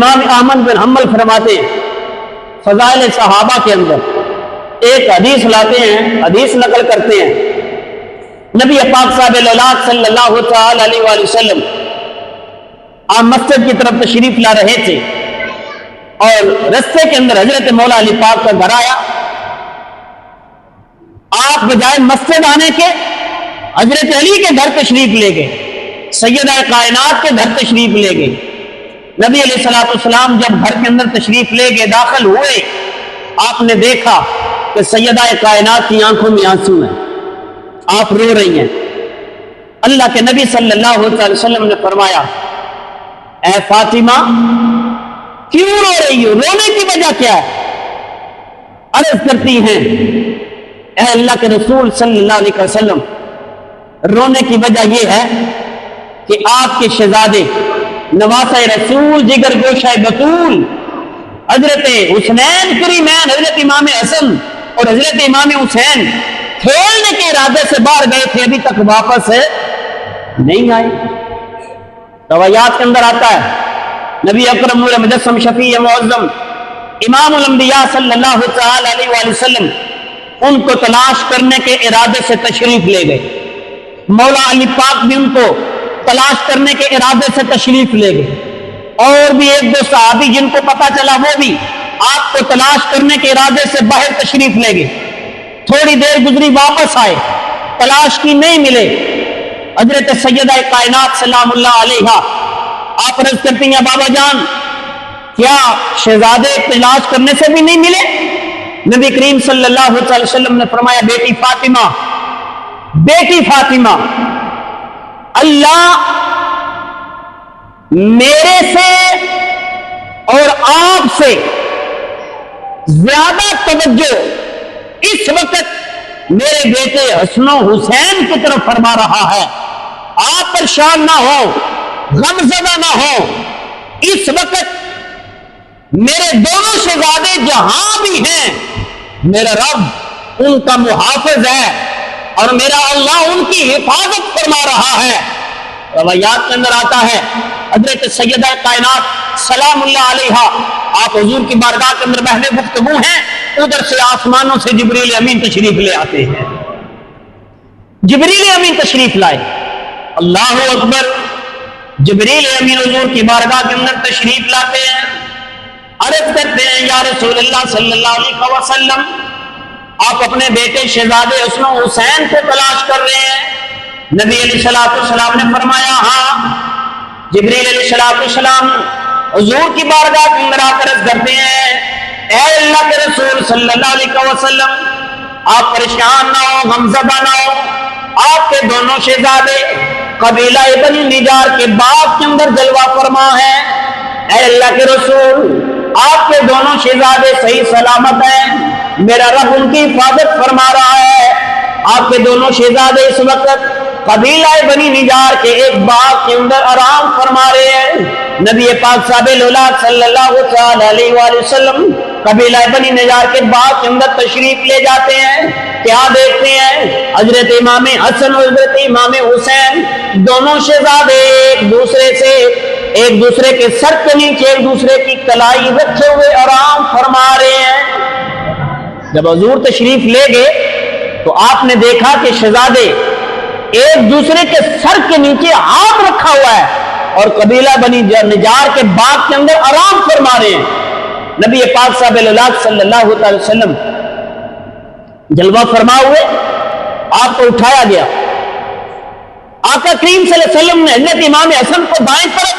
امام احمد بن حنبل فرماتے ہیں فضائل صحابہ کے اندر ایک حدیث لاتے ہیں، حدیث نقل کرتے ہیں، نبی پاک صاحب الاولاد صلی اللہ تعالی علیہ وآلہ وسلم آپ مسجد کی طرف تشریف لا رہے تھے اور رستے کے اندر حضرت مولا علی پاک کا گھر آیا۔ آپ بجائے مسجد آنے کے حضرت علی کے گھر تشریف لے گئے، سیدہ کائنات کے گھر تشریف لے گئے۔ نبی علیہ الصلوۃ والسلام جب گھر کے اندر تشریف لے گئے، داخل ہوئے، آپ نے دیکھا کہ سیدہ کائنات کی آنکھوں میں آنسو ہیں، آپ رو رہی ہیں۔ اللہ کے نبی صلی اللہ علیہ وسلم نے فرمایا اے فاطمہ کیوں رو رہی ہو، رونے کی وجہ کیا ہے؟ عرض کرتی ہیں اے اللہ کے رسول صلی اللہ علیہ وسلم رونے کی وجہ یہ ہے کہ آپ کے شہزادے نواسہ رسول جگر گوشہ بطول حضرت حسنین کریمین حضرت امام حسن اور حضرت امام حسین کھیلنے کے ارادے سے باہر گئے تھے، ابھی تک واپس نہیں آئے۔ روایات کے اندر آتا ہے نبی اکرم مجسم شفیع معظم امام الانبیاء صلی اللہ تعالی علیہ وآلہ وسلم ان کو تلاش کرنے کے ارادے سے تشریف لے گئے، مولا علی پاک بھی ان کو تلاش کرنے کے ارادے سے تشریف لے گئے، اور بھی ایک دو صحابی جن کو پتا چلا وہ بھی آپ کو تلاش کرنے کے ارادے سے باہر تشریف لے گئے۔ تھوڑی دیر گزری، واپس آئے، تلاش کی نہیں ملے۔ حضرت سیدہ کائنات سلام اللہ علیہا آپ عرض کرتی ہیں بابا جان کیا شہزادے تلاش کرنے سے بھی نہیں ملے؟ نبی کریم صلی اللہ علیہ وسلم نے فرمایا بیٹی فاطمہ اللہ میرے سے اور آپ سے زیادہ توجہ اس وقت میرے بیٹے حسن و حسین کی طرف فرما رہا ہے۔ آپ پریشان نہ ہو، غم زدہ نہ ہو، اس وقت میرے دونوں شہزادے جہاں بھی ہیں میرا رب ان کا محافظ ہے اور میرا اللہ ان کی حفاظت فرما رہا ہے۔ روایات کے اندر آتا ہے حضرت سیدہ کائنات سلام اللہ علیہا آپ حضور کی بارگاہ کے اندر بہنے گفتگو ہیں، ادھر سے آسمانوں سے جبریل امین تشریف لے آتے ہیں، جبریل امین تشریف لائے، اللہ اکبر، جبریل امین حضور کی بارگاہ کے اندر تشریف لاتے ہیں، عرض کرتے ہیں یا رسول اللہ صلی اللہ علیہ وسلم آپ اپنے بیٹے شہزادے حسن و حسین کو تلاش کر رہے ہیں؟ نبی علیہ السلام نے فرمایا ہاں۔ جبریل علیہ السلام حضور کی بارگاہ کے اندر آ کر عرض کرتے ہیں اے اللہ کے رسول صلی اللہ علیہ وسلم آپ پریشان نہ ہو، غمزدہ نہ ہو، آپ کے دونوں شہزادے قبیلہ بنی نجار کے باغ کے اندر جلوہ فرما ہیں۔ اے اللہ کے رسول آپ کے دونوں شہزادے صحیح سلامت ہیں، میرا رب ان کی حفاظت فرما رہا ہے۔ آپ کے دونوں شہزادے اس وقت قبیلہ بنی نجار کے ایک باغ کے اندر آرام فرما رہے ہیں۔ نبی پاک صاحب الاولاد صلی اللہ علیہ وآلہ وسلم قبیلہ بنی نجار کے باغ کے اندر تشریف لے جاتے ہیں، کیا دیکھتے ہیں؟ حضرت امام حسن اور حضرت امام حسین دونوں شہزادے ایک دوسرے کے سر کے نیچے ایک دوسرے کی کلائی رکھے ہوئے آرام فرما رہے ہیں۔ جب حضور تشریف لے گئے تو آپ نے دیکھا کہ شہزادے ایک دوسرے کے سر کے نیچے ہاتھ رکھا ہوا ہے اور قبیلہ بنی نجار کے باغ کے اندر آرام فرما رہے ہیں۔ نبی پاک صاحب الاولاد صلی اللہ علیہ وسلم جلوہ فرما ہوئے، آپ کو اٹھایا گیا، آقا کریم صلی اللہ علیہ وسلم نے حضرت امام حسن کو بائیں طرف،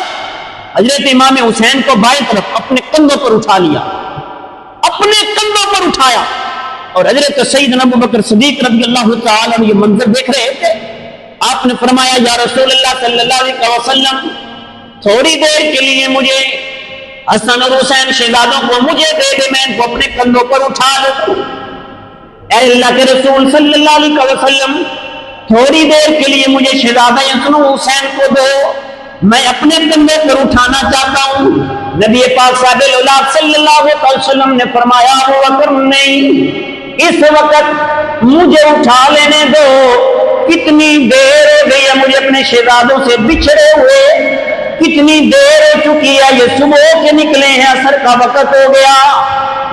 حضرت امام حسین کو بائیں طرف اپنے کندھوں پر اٹھا لیا، اپنے کندھوں پر اٹھایا، اور حضرت سیدنا ابوبکر صدیق رضی اللہ تعالی عنہ یہ منظر دیکھ رہے تھے۔ آپ نے فرمایا یا رسول اللہ صلی اللہ علیہ وسلم تھوڑی دیر کے لیے مجھے حسن اور حسین شہزادوں کو مجھے دے دے، میں ان کو اپنے کندھوں پر اٹھا لوں۔ اے اللہ کے رسول صلی اللہ علیہ وسلم تھوڑی دیر کے لیے مجھے شہزادہ حسن و حسین کو دو، میں اپنے کندھے پر اٹھانا چاہتا ہوں۔ نبی پاک صاحب الاولاد صلی اللہ علیہ وسلم نے فرمایا ابوبکر نہیں، اس وقت مجھے اٹھا لینے دو، کتنی دیر ہو گئی ہے مجھے اپنے شہزادوں سے بچھڑے ہوئے، کتنی دیر ہو چکی ہے، یہ صبح کے نکلے ہیں، عصر کا وقت ہو گیا،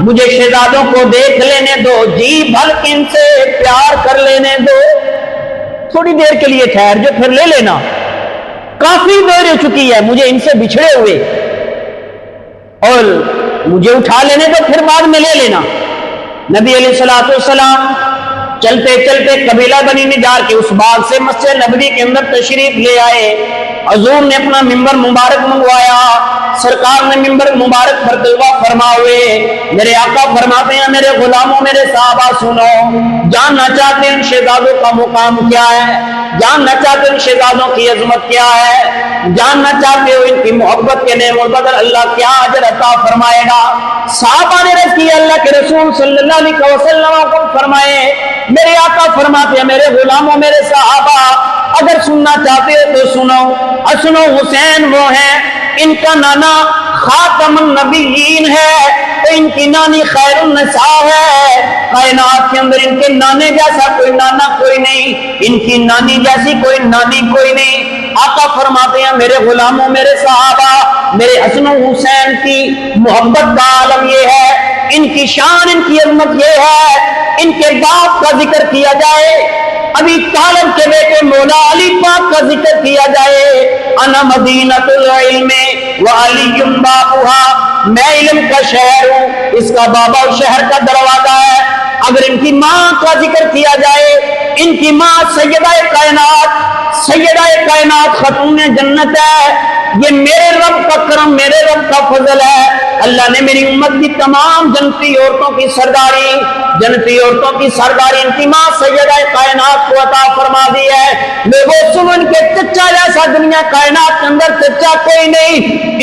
مجھے شہزادوں کو دیکھ لینے دو، جی بھر کے ان سے پیار کر لینے دو، تھوڑی دیر کے لیے ٹھہر جو پھر لے لینا، کافی دیر ہو چکی ہے مجھے ان سے بچھڑے ہوئے، اور مجھے اٹھا لینے دو پھر بعد میں لے لینا۔ نبی علیہ الصلوۃ والسلام چلتے چلتے قبیلہ بنی نجار کے اس باغ سے مسجد نبوی کے اندر تشریف لے آئے، حضور نے اپنا ممبر مبارک منگوایا، سرکار نے ممبر مبارک پر تلوہ فرما ہوئے، میرے آقا فرماتے ہیں میرے غلاموں میرے صحابہ سنو، جاننا چاہتے ہیں ان شہزادوں کا مقام کیا ہے، جاننا چاہتے ہیں ان شہزادوں کی عظمت کیا ہے، جاننا چاہتے ہو ان کی محبت کے نعم البدل اللہ کیا اجر عطا فرمائے گا۔ صحابہ نے رض کی اللہ کے رسول صلی اللہ علیہ وسلم کو فرمائے، میرے آقا فرماتے ہیں میرے غلاموں میرے صحابہ اگر سننا چاہتے ہو تو سنو، حسن و حسین وہ ہیں، ان کا نانا خاتم النبیین ہے، تو ان کی نانی خیر النساء ہے، کائنات کے اندر ان کے نانے جیسا کوئی نانا کوئی نہیں، ان کی نانی جیسی کوئی نانی کوئی نہیں۔ آقا فرماتے ہیں میرے غلاموں میرے صحابہ میرے حسن و حسین کی محبت کا عالم یہ ہے، ان کی شان ان کی عظمت یہ ہے، ان کے باپ کا ذکر کیا جائے، ابھی طالب کے بیٹے مولا علی پاک کا ذکر کیا جائے، انا مدینۃ العلم وعلی بابها، میں علم کا شہر ہوں، اس کا بابا شہر کا دروازہ ہے۔ اگر ان کی ماں کا ذکر کیا جائے، ان کی ماں سیدہ کائنات خاتون جنت ہے، یہ میرے رب کا کرم میرے رب کا فضل ہے، اللہ نے میری امت کی تمام جنتی عورتوں کی سرداری ان کی ماں سیدہ کائنات کو عطا فرما دی ہے۔ لوگوں سنو ان کے چچا جیسا دنیا کائنات کے اندر چچا کوئی نہیں،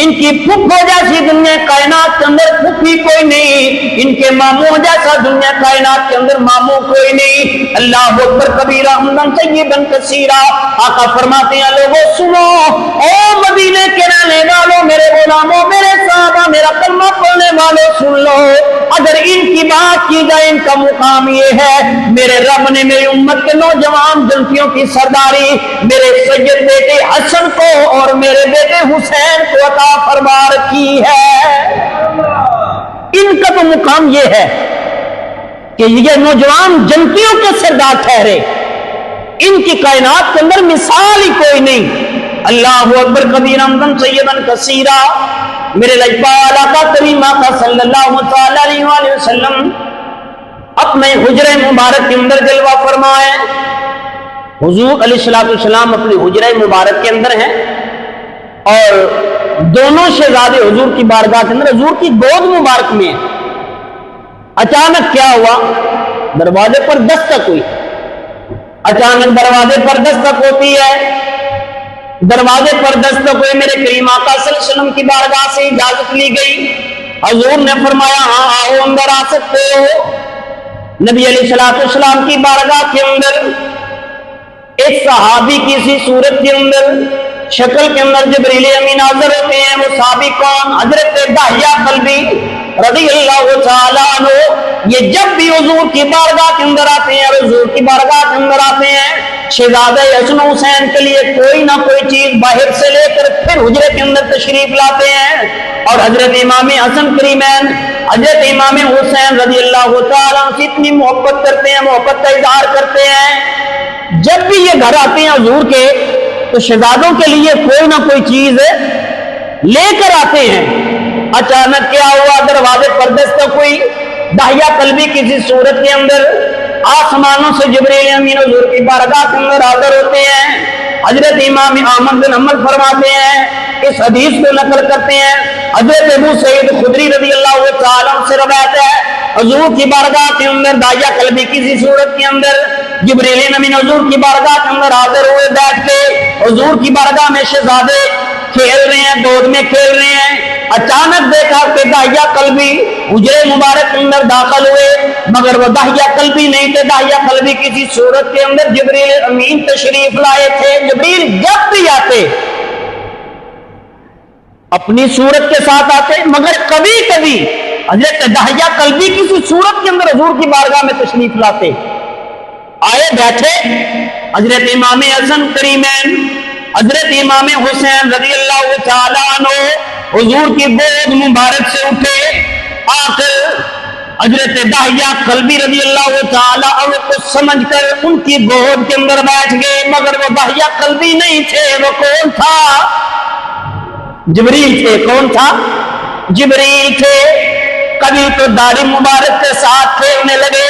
ان کی پھپھو جیسی دنیا کائنات کے اندر پھپھی کوئی نہیں، ان کے ماموں جیسا دنیا کائنات کے اندر ماموں کوئی نہیں۔ اللہ اکبر کبیرہ حمدن طیبا کثیرا، آقا فرماتے ہیں لوگوں سنو، او مدینے کے رہنے والوں میرے غلاموں میرے صحابہ میرا کلمہ پڑھنے والوں سن لو، اگر ان کی بات کی جائے ان کا مقام یہ ہے، میرے رب نے میری امت کے نوجوان جنتیوں کی سرداری میرے سید بیٹے حسن کو اور میرے بیٹے حسین کو عطا فرما رکھی ہے۔ ان کا تو مقام یہ ہے کہ یہ نوجوان جنتیوں کے سردار ٹھہرے، ان کی کائنات کے اندر مثال ہی کوئی نہیں۔ اللہ اکبر کبیرہ حمدن طیبا کثیرا، میرے لجپال آقا کریم آقا صلی اللہ علیہ وآلہ وسلم اپنے حجرہ مبارک کے اندر جلوہ فرمائے، حضور علیہ السلام اپنے حجرہ مبارک کے اندر ہیں، اور دونوں شہزادے حضور کی بارگاہ کے اندر حضور کی گود مبارک میں ہیں۔ اچانک کیا ہوا، دروازے پر دستک ہوئی، اچانک دروازے پر دستک ہوتی ہے، دروازے پر دستک ہوئے، میرے کریم آقا صلی اللہ علیہ وسلم کی بارگاہ سے اجازت لی گئی، حضور نے فرمایا ہاں آؤ اندر آ سکتے ہو۔ نبی علیہ السلام کی بارگاہ کے اندر ایک صحابی کی سی صورت کے اندر شکل کے اندر جبریل امین حاضر ہوتے ہیں، وہ صحابی کون؟ حضرت دحیہ کلبی رضی اللہ تعالیٰ عنہ۔ یہ جب بھی حضور کی بارگاہ کے اندر آتے ہیں اور حضور کی بارگاہ کے اندر آتے ہیں، شہزادہ حسن حسین کے لیے کوئی نہ کوئی چیز باہر سے لے کر پھر حجرے کے اندر تشریف لاتے ہیں، اور حضرت امام حسن کریمین حضرت امام حسین رضی اللہ تعالیٰ عنہ سے اتنی محبت کرتے ہیں، محبت کا اظہار کرتے ہیں، جب بھی یہ گھر آتے ہیں حضور کے تو شہزادوں کے لیے کوئی نہ کوئی چیز لے کر آتے ہیں۔ اچانک کیا ہوا، دروازے پر دستک ہوئی، دحیہ کلبی کسی صورت کے اندر آسمانوں سے جبریل امین حضور کی بارگاہ کے اندر حاضر ہوتے ہیں۔ حضرت امام احمد بن حنبل فرماتے ہیں، اس حدیث کو نقل کرتے ہیں، حضرت ابو سعید خدری رضی اللہ تعالیٰ عنہ سے روایت ہے، حضور کی بارگاہ کے اندر دحیہ کلبی کسی صورت کے اندر جبریل امین حضور کی بارگاہ کے اندر حاضر ہوئے، بیٹھ کے حضور کی بارگاہ میں شہزادے کھیل رہے ہیں، گود میں کھیل رہے ہیں۔ اچانک دیکھا کہ دحیہ کلبی حجرے مبارک کے اندر داخل ہوئے، مگر وہ دحیہ کلبی نہیں تھے، دحیہ کلبی کسی صورت کے اندر جبریل امین تشریف لائے تھے۔ جبریل جب بھی آتے اپنی صورت کے ساتھ آتے، مگر کبھی کبھی حضرت دحیہ کلبی کسی صورت کے اندر حضور کی بارگاہ میں تشریف لاتے، آئے بیٹھے، حضرت امام حسن کریمین حضرت امام حسین رضی اللہ تعالیٰ عنہ حضور کی گود مبارک سے اٹھے، آ کر حضرت داہیہ قلبی رضی اللہ تعالیٰ عنہ کو سمجھ کر ان کی گود کے اندر بیٹھ گئے، مگر وہ داہیہ قلبی نہیں تھے، وہ کون تھا؟ جبریل تھے۔ کون تھا؟ جبریل تھے۔ کبھی تو داڑھی مبارک کے ساتھ کھیلنے لگے،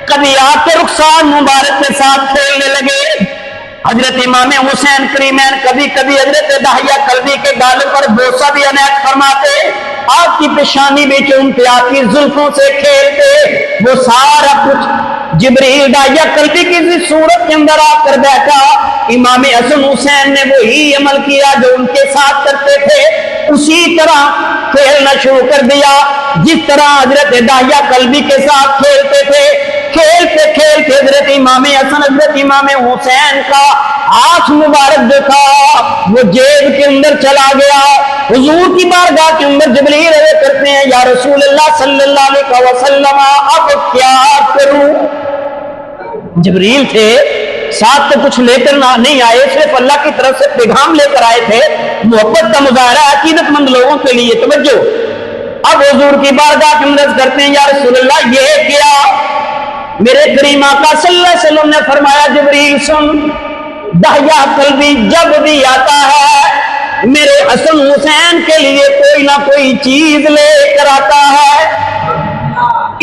کبھی آ کے رخسار مبارک کے ساتھ کھیلنے لگے۔ حضرت امام حسین کریمین کبھی کبھی حضرت داہیہ قلبی کے گالوں پر بوسہ بھی عنایت فرماتے، آپ کی پیشانی بھی چومتے، آپ کی زلفوں سے کھیلتے، وہ سارا کچھ جبریل داہیہ قلبی کی صورت کے اندر آ کر بیٹھا۔ امام حسن حسین نے وہی عمل کیا جو ان کے ساتھ کرتے تھے، اسی طرح کھیلنا شروع کر دیا جس طرح حضرت داہیہ قلبی کے ساتھ کھیلتے تھے۔ کھیلتے کھیلتے حضرت امام حسن حضرت امام حسین کا ہاتھ مبارک جو تھا وہ جیب کے اندر چلا گیا۔ حضور کی بارگاہ کے اندر جبریل عرض کرتے ہیں، یا رسول اللہ صلی اللہ علیہ وسلم اب کیا کروں؟ جبریل تھے، ساتھ تو کچھ لے کر نہیں آئے، صرف اللہ کی طرف سے پیغام لے کر آئے تھے، محبت کا مظاہرہ عقیدت مند لوگوں کے لیے۔ توجہ، اب حضور کی بارگاہ کے اندر کرتے ہیں، یا رسول اللہ یہ کیا؟ میرے کریم آقا صلی اللہ علیہ وسلم نے فرمایا، جبریل سن، داہیہ قلبی جب بھی آتا ہے میرے حسن حسین کے لیے کوئی نہ کوئی چیز لے کر آتا ہے،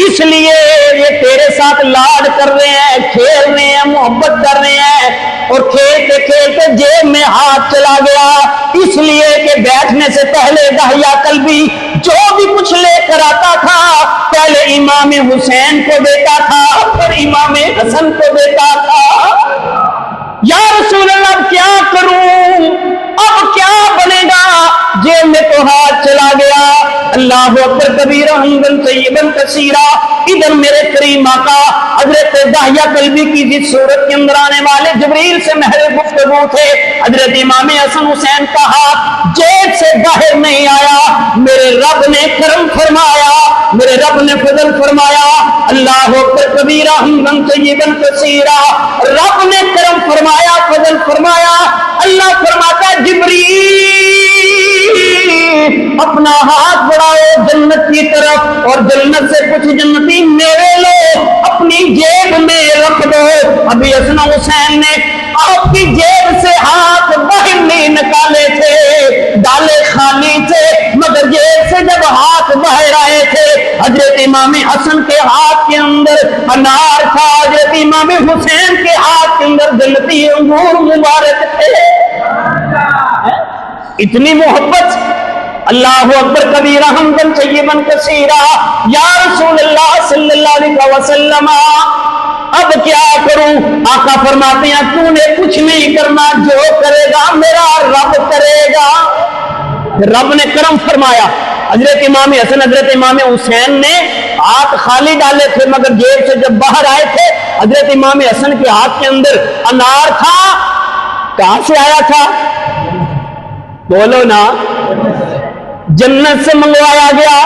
اس لیے یہ تیرے ساتھ لاڈ کر رہے ہیں، کھیل رہے ہیں، محبت کر رہے ہیں، اور کھیلتے کھیلتے جیب میں ہاتھ چلا گیا، اس لیے کہ بیٹھنے سے پہلے داہیہ قلبی جو بھی کچھ لے کر آتا تھا پہلے امام حسین کو دیتا تھا، پھر امام حسن کو دیتا تھا۔ یا رسول اللہ کیا کروں؟ اب کیا بنے گا؟ جیب میں تو ہاتھ چلا گیا۔ اللہ اکبر کبیرہ حمدن طیبا کثیرا۔ ادھر میرے کریم آقا حضرت داہیہ قلبی کی جس صورت کے اندر آنے والے جبریل سے محض گفتگو تھے، حضرت امام حسن حسین کا ہاتھ جیب سے باہر نہیں آیا، میرے رب نے کرم فرمایا، میرے رب نے فضل فرمایا۔ اللہ اکبر کبیرہ حمدن طیبا کثیرا۔ رب نے کرم فرمایا، فضل فرمایا۔ اللہ فرماتا ہے، جبریل اپنا ہاتھ بڑھاؤ جنت کی طرف اور جنت سے کچھ جنتی میوے لو، اپنی جیب میں رکھ دو۔ ابھی حسن حسین نے آپ کی جیب سے ہاتھ باہر نہیں نکالے تھے، ڈالے خالی تھے، مگر جیب سے جب ہاتھ باہر آئے تھے حضرت امام حسن کے ہاتھ کے اندر انار تھا، حضرت امام حسین کے ہاتھ کے اندر جنتی انگور مبارک تھے۔ اتنی محبت۔ اللہ اکبر کبیرہ حمدن طیبا کثیرا۔ یا رسول اللہ صلی اللہ علیہ وسلم اب کیا کروں؟ آقا فرماتے ہیں، تو نے کچھ نہیں کرنا، جو کرے گا میرا رب کرے گا۔ رب نے کرم فرمایا۔ حضرت امام حسن حضرت امام حسین نے ہاتھ خالی ڈالے تھے، مگر جیب سے جب باہر آئے تھے حضرت امام حسن کے ہاتھ کے اندر انار تھا۔ کہاں سے آیا تھا؟ بولو نا، جنت سے منگوایا گیا۔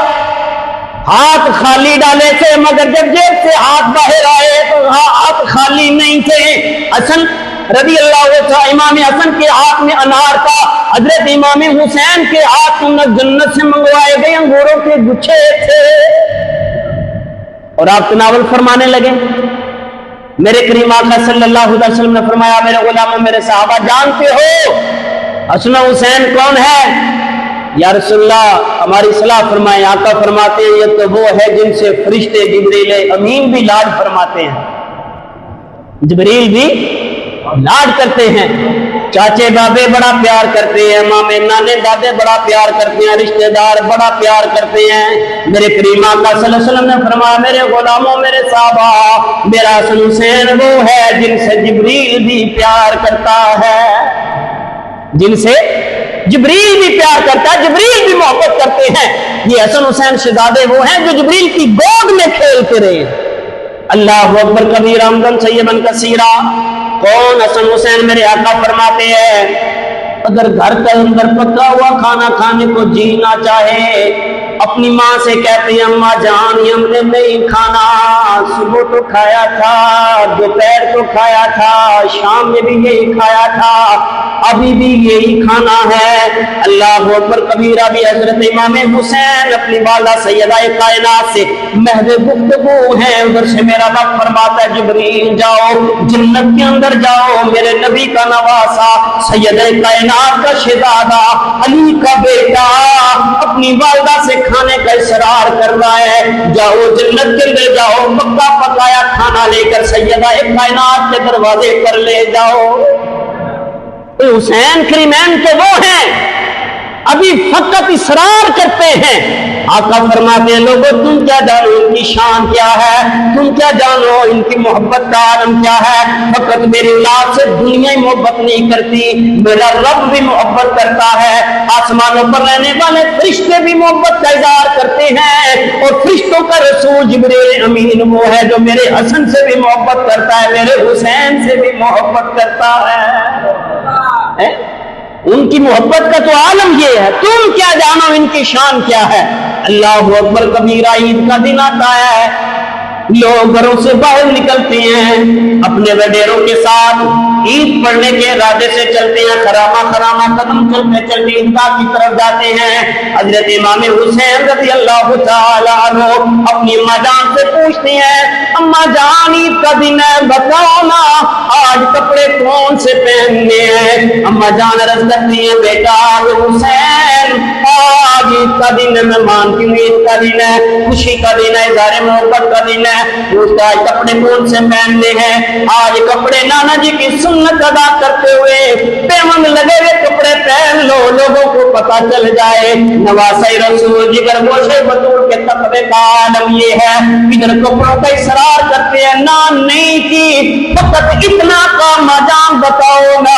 ہاتھ خالی ڈالے تھے، مگر جب جیب سے ہاتھ باہر آئے تو ہاتھ خالی نہیں تھے۔ حسن رضی اللہ عنہ، امام حسن کے ہاتھ میں انار تھا، حضرت امام حسین کے ہاتھ میں جنت سے منگوائے گئے انگوروں کے گچھے تھے، اور آپ تناول فرمانے لگے۔ میرے کریم آقا صلی اللہ علیہ وسلم نے فرمایا، میرے غلاموں، میرے صحابہ، جانتے ہو حسن حسین کون ہے؟ یا رسول اللہ ہماری صلاح فرمائیں۔ آقا فرماتے ہیں، یہ تو وہ ہے جن سے فرشتے جبریل امین بھی لاڈ فرماتے ہیں، جبریل بھی لاڈ کرتے ہیں، چاچے بابے بڑا پیار کرتے ہیں، مامے نانے دادے بڑا پیار کرتے ہیں، رشتہ دار بڑا پیار کرتے ہیں۔ میرے کریم آقا صلی اللہ علیہ وسلم نے فرمایا، میرے غلاموں، میرے صحابہ، میرا حسن حسین وہ ہے جن سے جبریل بھی پیار کرتا ہے، جن سے جبریل بھی پیار کرتا ہے، جبریل بھی محبت کرتے ہیں۔ یہ حسن حسین شہزادے وہ ہیں جو جبریل کی گود میں کھیلتے رہے۔ اللہ اکبر کبیرہ حمدن طیبا کثیرا۔ کون حسن حسین؟ میرے آقا فرماتے ہیں، اگر گھر کے اندر پکا ہوا کھانا کھانے کو جی نہ چاہے اپنی ماں سے کہتے ہیں اماں جان ہم نے نہیں کھانا، صبح تو کھایا تھا، دوپہر کو کھایا تھا، شام میں بھی یہی کھایا تھا، ابھی بھی یہی کھانا ہے۔ اللہ اکبر کبیرہ بھی حضرت امام حسین اپنی والدہ سیدہ کائنات سے محض گفتگو ہے، ادھر سے میرا رب فرماتا ہے جبریل جاؤ جنت کے اندر جاؤ، میرے نبی کا نواسا سیدہ کائنات کا شہزادہ علی کا بیٹا اپنی والدہ سے کھانے کا اصرار کر رہا ہے، جاؤ جنت کے اندر جاؤ، پکا پکایا کھانا لے کر سیدہ کائنات کے دروازے پر لے جاؤ۔ حسین کریمین کے وہ ہیں ابھی فقط اصرار کرتے ہیں۔ آقا فرماتے ہیں لوگوں تم کیا جانو ان کی شان کیا ہے، تم کیا جانو ان کی محبت کا عالم کیا ہے، فقط میری اولاد سے دنیا ہی محبت نہیں کرتی، میرا رب بھی محبت کرتا ہے، آسمانوں پر رہنے والے فرشتے بھی محبت کا اظہار کرتے ہیں، اور فرشتوں کا رسول جبریل امین وہ ہے جو میرے حسن سے بھی محبت کرتا ہے، میرے حسین سے بھی محبت کرتا ہے۔ ان کی محبت کا تو عالم یہ ہے، تم کیا جانو ان کی شان کیا ہے۔ اللہ اکبر کبیرہ عید کا دن آتا ہے، لوگ گھروں سے باہر نکلتے ہیں اپنے وڈیروں کے ساتھ، عید پڑھنے کے ارادے سے چلتے ہیں، خرامہ خرامہ قدم چلتے چلتے عیدگاہ کی طرف جاتے ہیں۔ حضرت امام حسین رضی اللہ تعالی عنہ اپنی اماں جان سے پوچھتے ہیں اماں جان عید کا دن ہے بتاؤ نا آج کپڑے کون سے پہننے ہیں۔ اماں جان عرض کرتی ہیں بیٹا حسین آج عید کا دن ہے، میں مانتی ہوں عید کا دن ہے، خوشی کا دن ہے، اظہار محبت کا دن ہے، پوچھتا ہے کپڑے کون سے پہننے ہیں۔ آج کپڑے نانا جی کی سنت ادا کرتے ہوئے پیمند لگے ہوئے کپڑے پہن لو، لوگوں کو پتہ چل جائے نواسہ رسول جگر گوشے بطور کے تقوی کا عالم یہ ہے، ادھر کپڑوں کا اصرار کرتے ہیں نام نہیں کی، فقط اتنا کا مجام بتاؤ نا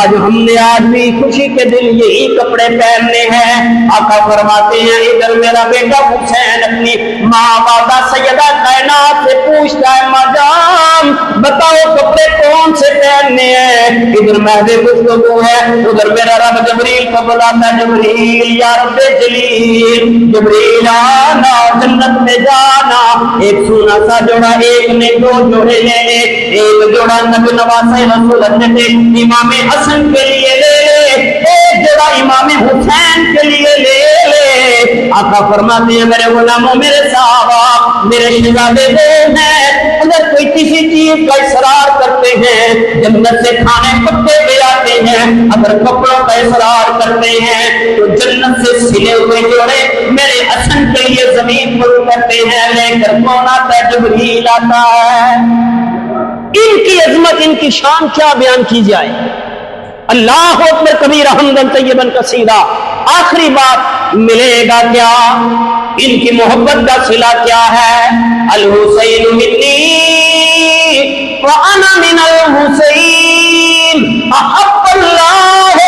آج ہم نے آج بھی خوشی کے دن یہی کپڑے پہننے ہیں۔ آقا فرماتے ہیں ادھر میرا بیٹا حسین اپنی ماں والدہ سیدہ کائنات سے پوچھتا ہے ماں جان بتاؤ کپڑے کون سے پہننے ہیں، ادھر مہد گفتگو ہے، ادھر میرا رب جبریل کو بلاتا ہے جبریل یا رب جلیل، جبریل آنا جنت میں جانا، ایک سونا سا جوڑا ایک نے دو جوڑے لے لے، ایک جوڑا نبی نواسہ رسول حضرت امام حسن کے لیے لے لے، ایک جوڑا امام حسین کے لیے لے لے۔ آقا فرماتے ہیں میرے غلاموں میرے صحابہ میرے شہزادے وہ ہیں اگر کوئی کسی چیز کا اصرار کرتے ہیں جنت سے کھانے پکے لے آتے ہیں، اگر کپڑوں کا اصرار کرتے ہیں تو جنت سے سلے ہوئے جوڑے میرے حسن کے لیے زمین پر کرتے ہیں، لے کر کون آتا ہے جبریل آتا ہے۔ ان کی عظمت ان کی شان کیا بیان کی جائے، اللہ اکبر کبیرہ حمدن طیبا کثیرا۔ آخری بات ملے گا کیا، ان کی محبت کا صلہ کیا ہے، الحسین منی وانا من الحسین احب اللہ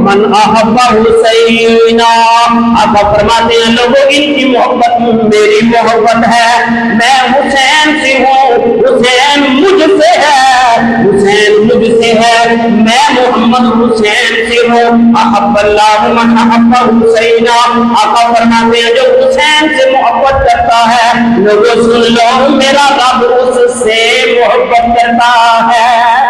من احب حسین۔ آقا فرماتے ہیں لوگوں ان کی محبت میری محبت ہے، میں حسین سے ہوں، حسین مجھ سے ہے، حسین مجھ سے ہے، میں محمد حسین سے ہوں، احب اللہ من احب حسین۔ آقا فرماتے ہیں جو حسین سے محبت کرتا ہے لوگوں سن لو میرا رب اس سے محبت کرتا ہے۔